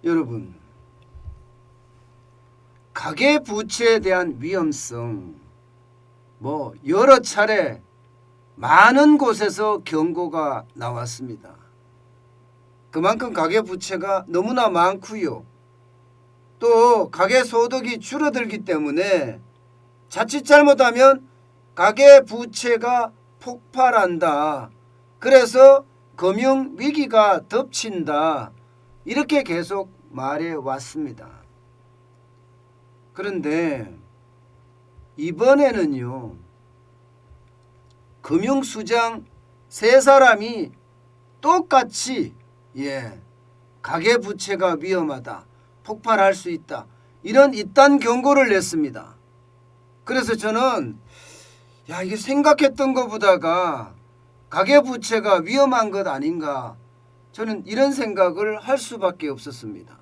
여러분, 가계부채에 대한 위험성 여러 차례 많은 곳에서 경고가 나왔습니다. 그만큼 가계부채가 너무나 많고요. 또 가계소득이 줄어들기 때문에 자칫 잘못하면 가계부채가 폭발한다. 그래서 금융위기가 덮친다. 이렇게 계속 말해왔습니다. 그런데 이번에는요, 금융수장 세 사람이 똑같이 가계부채가 위험하다, 폭발할 수 있다, 이런 이딴 경고를 냈습니다. 그래서 저는 이게 생각했던 것보다가 가계부채가 위험한 것 아닌가, 저는 이런 생각을 할 수밖에 없었습니다.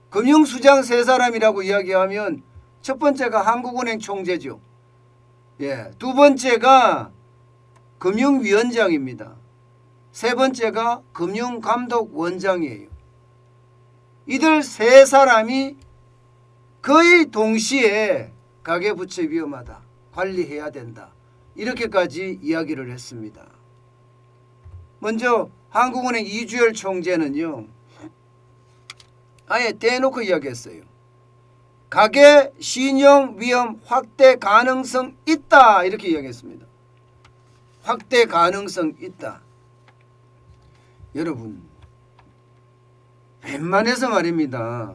금융수장 세 사람이라고 이야기하면 첫 번째가 한국은행 총재죠. 두 번째가 금융위원장입니다. 세 번째가 금융감독원장이에요. 이들 세 사람이 거의 동시에 가계부채 위험하다, 관리해야 된다, 이렇게까지 이야기를 했습니다. 먼저 한국은행 이주열 총재는요, 아예 대놓고 이야기했어요. 가계 신용 위험 확대 가능성 있다, 이렇게 이야기했습니다. 확대 가능성 있다. 여러분, 웬만해서 말입니다,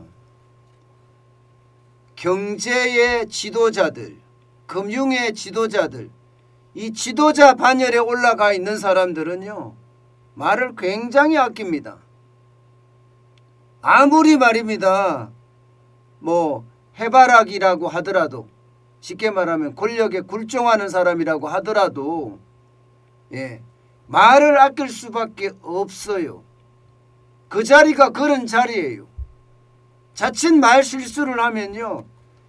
경제의 지도자들, 금융의 지도자들, 이 지도자 반열에 올라가 있는 사람들은요, 말을 굉장히 아낍니다. 아무리 말입니다, 해바라기라고 하더라도, 쉽게 말하면 권력에 굴종하는 사람이라고 하더라도 말을 아낄 수밖에 없어요. 그 자리가 그런 자리예요. 자칫 말 실수를 하면요,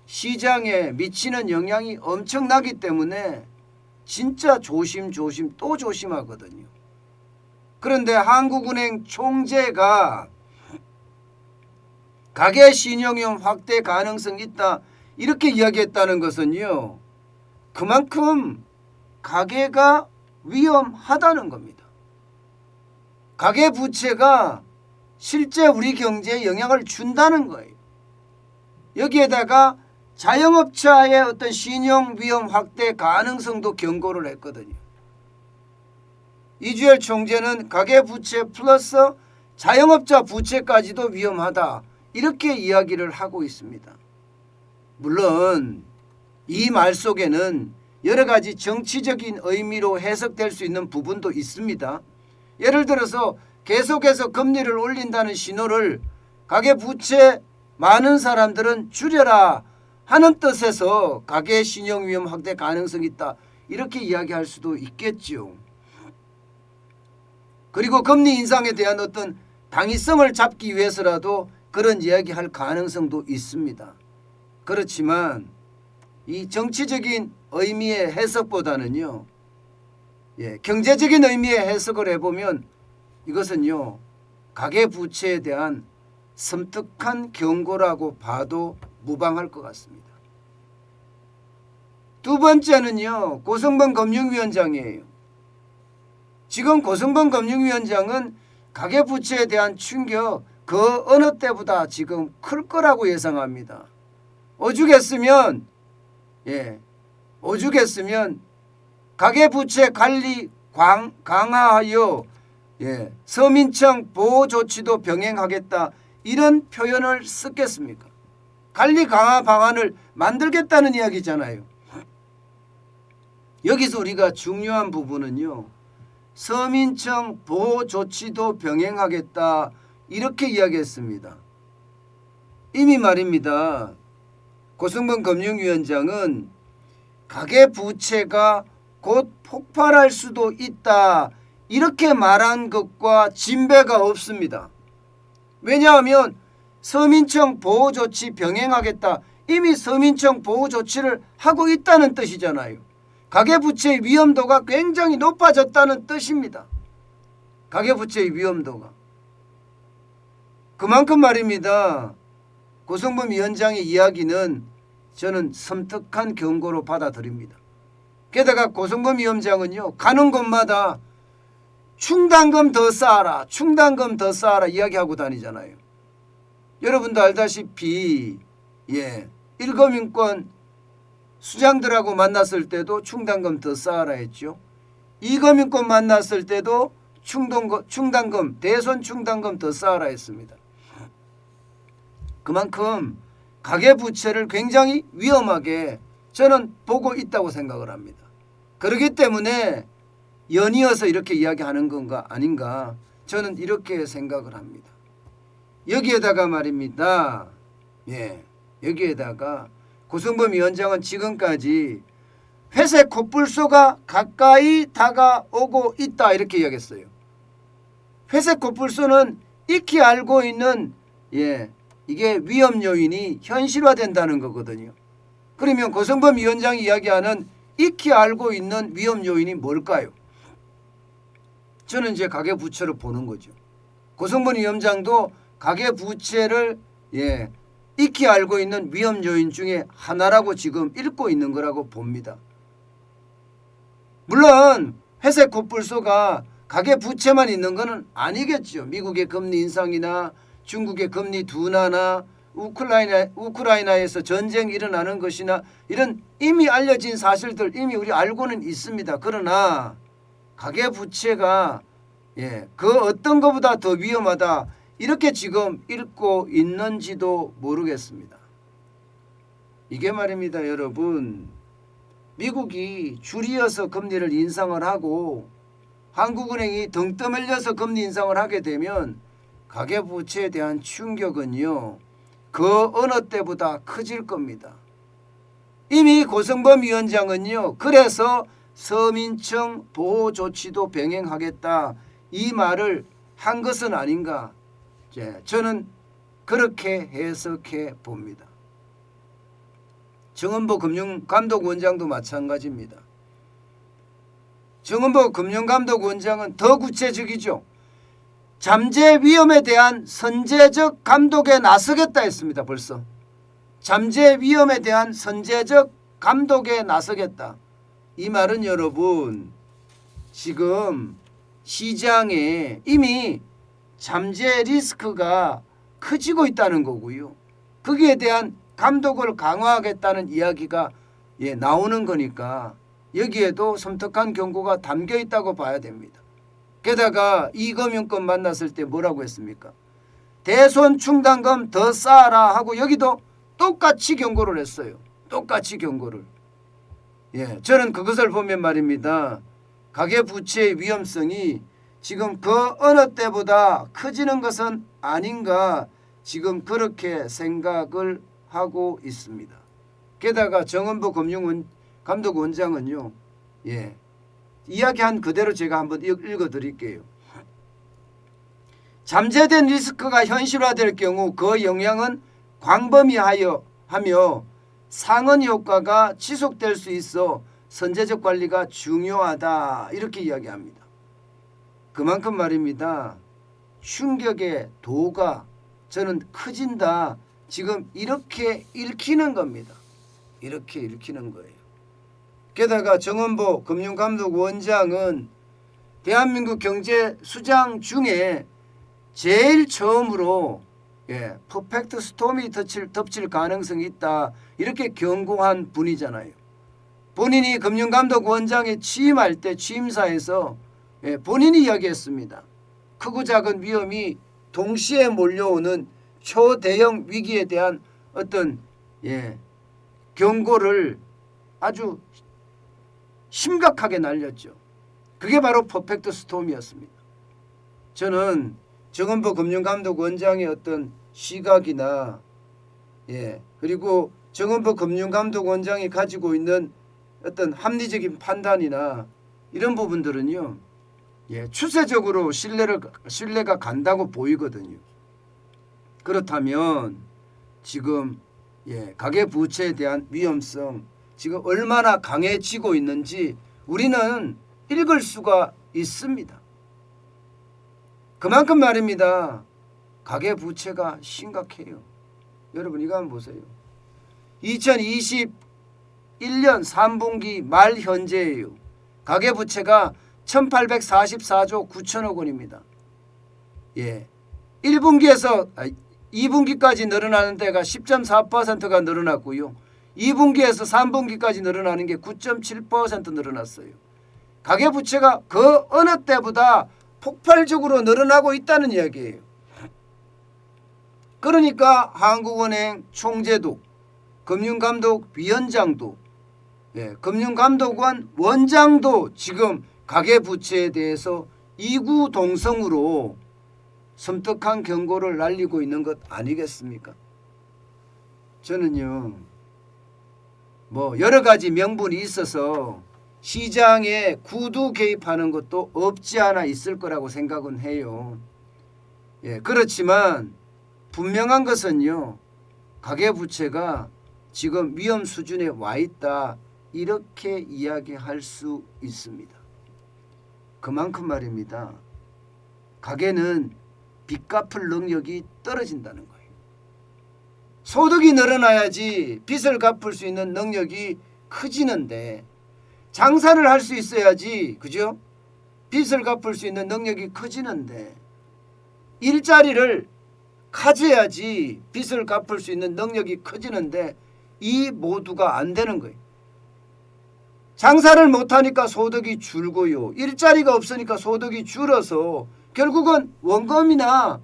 시장에 미치는 영향이 엄청나기 때문에 진짜 조심조심 또 조심하거든요. 그런데 한국은행 총재가 가계 신용위험 확대 가능성 있다, 이렇게 이야기했다는 것은요, 그만큼 가계가 위험하다는 겁니다. 가계부채가 실제 우리 경제에 영향을 준다는 거예요. 여기에다가 자영업자의 어떤 신용위험 확대 가능성도 경고를 했거든요. 이주열 총재는 가계부채 플러스 자영업자 부채까지도 위험하다, 이렇게 이야기를 하고 있습니다. 물론 이 말 속에는 여러 가지 정치적인 의미로 해석될 수 있는 부분도 있습니다. 예를 들어서 계속해서 금리를 올린다는 신호를 가계부채 많은 사람들은 줄여라 하는 뜻에서 가계 신용위험 확대 가능성이 있다, 이렇게 이야기할 수도 있겠죠. 그리고 금리 인상에 대한 어떤 당위성을 잡기 위해서라도 그런 이야기할 가능성도 있습니다. 그렇지만 이 정치적인 의미의 해석보다는요, 경제적인 의미의 해석을 해보면 이것은요, 가계부채에 대한 섬뜩한 경고라고 봐도 무방할 것 같습니다. 두 번째는요, 고성범 금융위원장이에요. 지금 고성범 금융위원장은 가계부채에 대한 충격 그 어느 때보다 지금 클 거라고 예상합니다. 오죽했으면 가계부채 관리 강화하여 서민청 보호조치도 병행하겠다, 이런 표현을 썼겠습니까? 관리 강화 방안을 만들겠다는 이야기잖아요. 여기서 우리가 중요한 부분은요, 서민청 보호조치도 병행하겠다, 이렇게 이야기했습니다. 이미 말입니다, 고성범 금융위원장은 가계부채가 곧 폭발할 수도 있다, 이렇게 말한 것과 진배가 없습니다. 왜냐하면 서민청 보호조치 병행하겠다, 이미 서민청 보호조치를 하고 있다는 뜻이잖아요. 가계부채의 위험도가 굉장히 높아졌다는 뜻입니다. 가계부채의 위험도가. 그만큼 말입니다. 고성범 위원장의 이야기는 저는 섬뜩한 경고로 받아들입니다. 게다가 고성범 위원장은요, 가는 곳마다 충당금 더 쌓아라, 충당금 더 쌓아라 이야기하고 다니잖아요. 여러분도 알다시피 1검인권 수장들하고 만났을 때도 충당금 더 쌓아라 했죠. 2검인권 만났을 때도 충당금, 대선 충당금 더 쌓아라 했습니다. 그만큼 가계부채를 굉장히 위험하게 저는 보고 있다고 생각을 합니다. 그렇기 때문에 연이어서 이렇게 이야기하는 건가 아닌가 저는 이렇게 생각을 합니다. 여기에다가 말입니다. 여기에다가 고성범 위원장은 지금까지 회색 코뿔소가 가까이 다가오고 있다 이렇게 이야기했어요. 회색 코뿔소는 익히 알고 있는 이게 위험 요인이 현실화된다는 거거든요. 그러면 고성범 위원장이 이야기하는 익히 알고 있는 위험 요인이 뭘까요? 저는 이제 가계부채를 보는 거죠. 고성범 위원장도 가계부채를 익히 알고 있는 위험 요인 중에 하나라고 지금 읽고 있는 거라고 봅니다. 물론 회색 코뿔소가 가계부채만 있는 것은 아니겠죠. 미국의 금리 인상이나 중국의 금리 둔화나 우크라이나에서 전쟁이 일어나는 것이나 이런 이미 알려진 사실들 이미 우리 알고는 있습니다. 그러나 가계부채가 그 어떤 것보다 더 위험하다 이렇게 지금 읽고 있는지도 모르겠습니다. 이게 말입니다. 여러분, 미국이 줄이어서 금리를 인상을 하고 한국은행이 등 떠밀려서 금리 인상을 하게 되면 가계부채에 대한 충격은요 그 어느 때보다 커질 겁니다. 이미 고성범 위원장은요 그래서 서민층 보호 조치도 병행하겠다 이 말을 한 것은 아닌가 저는 그렇게 해석해 봅니다. 정은보 금융감독원장도 마찬가지입니다. 정은보 금융감독원장은 더 구체적이죠. 잠재 위험에 대한 선제적 감독에 나서겠다 했습니다. 벌써 잠재 위험에 대한 선제적 감독에 나서겠다. 이 말은 여러분 지금 시장에 이미 잠재 리스크가 커지고 있다는 거고요. 거기에 대한 감독을 강화하겠다는 이야기가 나오는 거니까 여기에도 섬뜩한 경고가 담겨 있다고 봐야 됩니다. 게다가 이금융권 만났을 때 뭐라고 했습니까? 대손 충당금 더 쌓아라 하고 여기도 똑같이 경고를 했어요. 똑같이 경고를. 저는 그것을 보면 말입니다. 가계부채의 위험성이 지금 그 어느 때보다 커지는 것은 아닌가 지금 그렇게 생각을 하고 있습니다. 게다가 정은보 금융감독원장은요. 이야기한 그대로 제가 한번 읽어드릴게요. 잠재된 리스크가 현실화될 경우 그 영향은 광범위하여 하며 상흔 효과가 지속될 수 있어 선제적 관리가 중요하다 이렇게 이야기합니다. 그만큼 말입니다. 충격의 도가 저는 커진다. 지금 이렇게 읽히는 겁니다. 이렇게 읽히는 거예요. 게다가 정은보 금융감독원장은 대한민국 경제 수장 중에 제일 처음으로 퍼펙트 스톰이 덮칠 가능성이 있다. 이렇게 경고한 분이잖아요. 본인이 금융감독원장에 취임할 때 취임사에서 본인이 이야기했습니다. 크고 작은 위험이 동시에 몰려오는 초대형 위기에 대한 어떤 경고를 아주 심각하게 날렸죠. 그게 바로 퍼펙트 스톰이었습니다. 저는 정은보 금융감독원장의 어떤 시각이나 그리고 정은보 금융감독원장이 가지고 있는 어떤 합리적인 판단이나 이런 부분들은요 추세적으로 신뢰가 간다고 보이거든요. 그렇다면 지금 가계부채에 대한 위험성 지금 얼마나 강해지고 있는지 우리는 읽을 수가 있습니다. 그만큼 말입니다. 가계부채가 심각해요. 여러분 이거 한번 보세요. 2021년 3분기 말 현재예요. 가계부채가 1844조 9천억 원입니다. 예. 2분기까지 늘어나는 데가 10.4%가 늘어났고요. 2분기에서 3분기까지 늘어나는 게 9.7% 늘어났어요. 가계부채가 그 어느 때보다 폭발적으로 늘어나고 있다는 이야기예요. 그러니까 한국은행 총재도 금융감독위원장도 금융감독원 원장도 지금 가계부채에 대해서 이구동성으로 섬뜩한 경고를 날리고 있는 것 아니겠습니까? 저는요 여러 가지 명분이 있어서 시장에 구두 개입하는 것도 없지 않아 있을 거라고 생각은 해요. 그렇지만 분명한 것은요 가계부채가 지금 위험 수준에 와 있다 이렇게 이야기할 수 있습니다. 그만큼 말입니다. 가계는 빚 갚을 능력이 떨어진다는 거예요. 소득이 늘어나야지 빚을 갚을 수 있는 능력이 커지는데 장사를 할 수 있어야지 그죠? 빚을 갚을 수 있는 능력이 커지는데 일자리를 가져야지 빚을 갚을 수 있는 능력이 커지는데 이 모두가 안 되는 거예요. 장사를 못하니까 소득이 줄고요. 일자리가 없으니까 소득이 줄어서 결국은 원금이나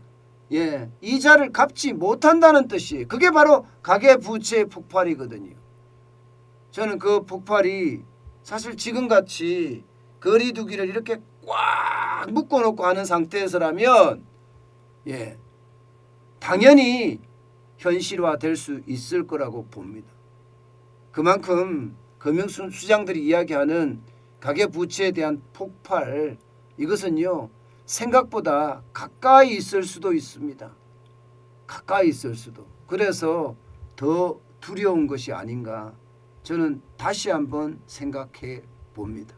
이자를 갚지 못한다는 뜻이에요. 그게 바로 가계부채의 폭발이거든요. 저는 그 폭발이 사실 지금같이 거리두기를 이렇게 꽉 묶어놓고 하는 상태에서라면 당연히 현실화될 수 있을 거라고 봅니다. 그만큼 금융수장들이 이야기하는 가계부채에 대한 폭발 이것은요 생각보다 가까이 있을 수도 있습니다. 가까이 있을 수도. 그래서 더 두려운 것이 아닌가 저는 다시 한번 생각해 봅니다.